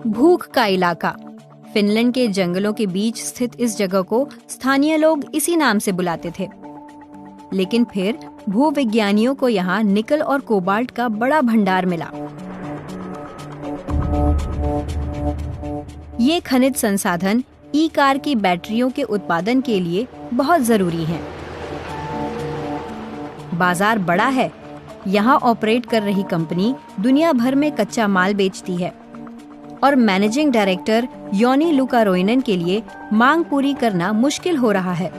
भूख का इलाका। फिनलैंड के जंगलों के बीच स्थित इस जगह को स्थानीय लोग इसी नाम से बुलाते थे। लेकिन फिर भूविज्ञानियों को यहाँ निकल और कोबाल्ट का बड़ा भंडार मिला। ये खनिज संसाधन ई कार की बैटरियों के उत्पादन के लिए बहुत जरूरी हैं। बाजार बड़ा है। यहाँ ऑपरेट कर रही कंपनी दुनिया भर में कच्चा माल बेचती है और मैनेजिंग डायरेक्टर योनी लुकारोइनेन के लिए मांग पूरी करना मुश्किल हो रहा है।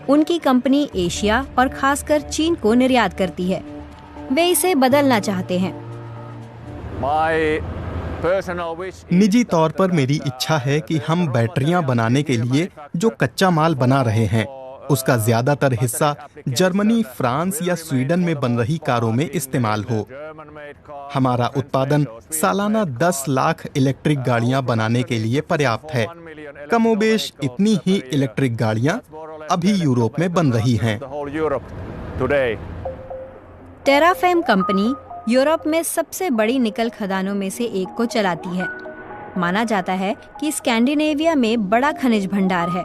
उनकी कंपनी एशिया और खासकर चीन को निर्यात करती है। वे इसे बदलना चाहते हैं। निजी तौर पर मेरी इच्छा है कि हम बैटरियां बनाने के लिए जो कच्चा माल बना रहे हैं उसका ज्यादातर हिस्सा जर्मनी, फ्रांस या स्वीडन में बन रही कारों में इस्तेमाल हो। हमारा उत्पादन सालाना 10 लाख इलेक्ट्रिक गाड़ियां बनाने के लिए पर्याप्त है। कमोबेश इतनी ही इलेक्ट्रिक गाड़ियां अभी यूरोप में बन रही हैं। टेराफेम कंपनी यूरोप में सबसे बड़ी निकल खदानों में से एक को चलाती है। माना जाता है कि स्कैंडिनेविया में बड़ा खनिज भंडार है।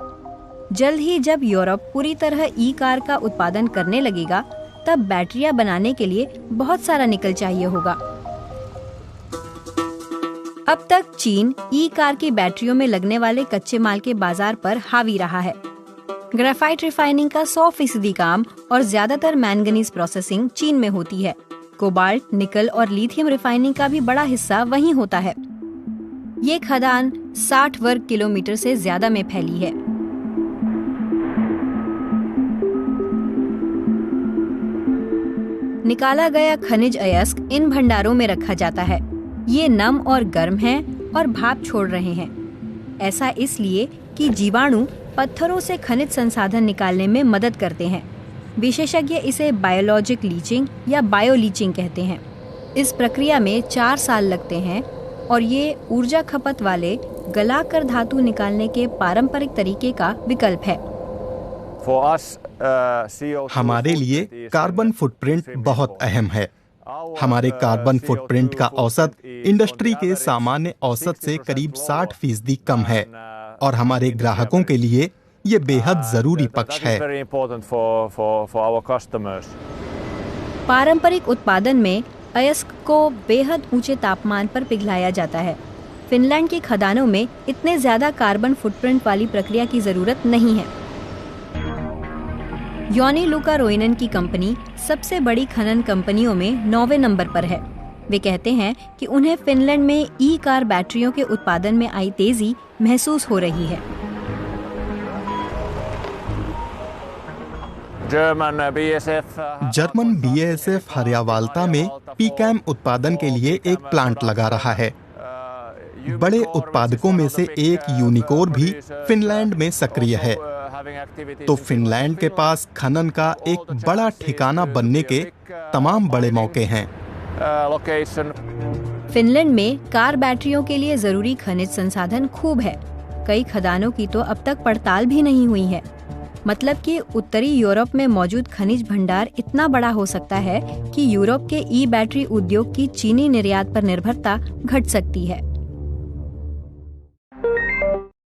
जल्द ही जब यूरोप पूरी तरह ई कार का उत्पादन करने लगेगा, तब बैटरियां बनाने के लिए बहुत सारा निकल चाहिए होगा। अब तक चीन ई कार की बैटरियों में लगने वाले कच्चे माल के बाजार पर हावी रहा है। ग्रेफाइट रिफाइनिंग का 100% काम और ज्यादातर मैंगनीज प्रोसेसिंग चीन में होती है। कोबाल्ट, निकल और लिथियम रिफाइनिंग का भी बड़ा हिस्सा वहीं होता है। ये खदान 60 वर्ग किलोमीटर से ज्यादा में फैली है। निकाला गया खनिज अयस्क इन भंडारों में रखा जाता है। ये नम और गर्म हैं और भाप छोड़ रहे हैं। ऐसा इसलिए कि जीवाणु पत्थरों से खनिज संसाधन निकालने में मदद करते हैं। विशेषज्ञ इसे बायोलॉजिक लीचिंग या बायो लीचिंग कहते हैं। इस प्रक्रिया में 4 साल लगते हैं और ये ऊर्जा खपत वाले गलाकर धातु निकालने के पारंपरिक तरीके का विकल्प है। हमारे लिए कार्बन फुटप्रिंट बहुत अहम है। हमारे कार्बन फुटप्रिंट का औसत इंडस्ट्री के सामान्य औसत से करीब 60% कम है और हमारे ग्राहकों के लिए ये बेहद जरूरी पक्ष है। पारंपरिक उत्पादन में अयस्क को बेहद ऊंचे तापमान पर पिघलाया जाता है। फिनलैंड की खदानों में इतने ज्यादा कार्बन फुटप्रिंट वाली प्रक्रिया की जरूरत नहीं है। योनी लुकारोइनेन की कंपनी सबसे बड़ी खनन कंपनियों में 9वें नंबर पर है। वे कहते हैं कि उन्हें फिनलैंड में ई कार बैटरियों के उत्पादन में आई तेजी महसूस हो रही है। जर्मन BASF हरियावाल्ता में पीकैम उत्पादन के लिए एक प्लांट लगा रहा है। बड़े उत्पादकों में से एक यूनिकोर भी फिनलैंड में सक्रिय है। तो फिनलैंड के पास खनन का एक बड़ा ठिकाना बनने के तमाम बड़े मौके हैं। फिनलैंड में कार बैटरियों के लिए जरूरी खनिज संसाधन खूब है। कई खदानों की तो अब तक पड़ताल भी नहीं हुई है। मतलब कि उत्तरी यूरोप में मौजूद खनिज भंडार इतना बड़ा हो सकता है कि यूरोप के ई बैटरी उद्योग की चीनी निर्यात पर निर्भरता घट सकती है।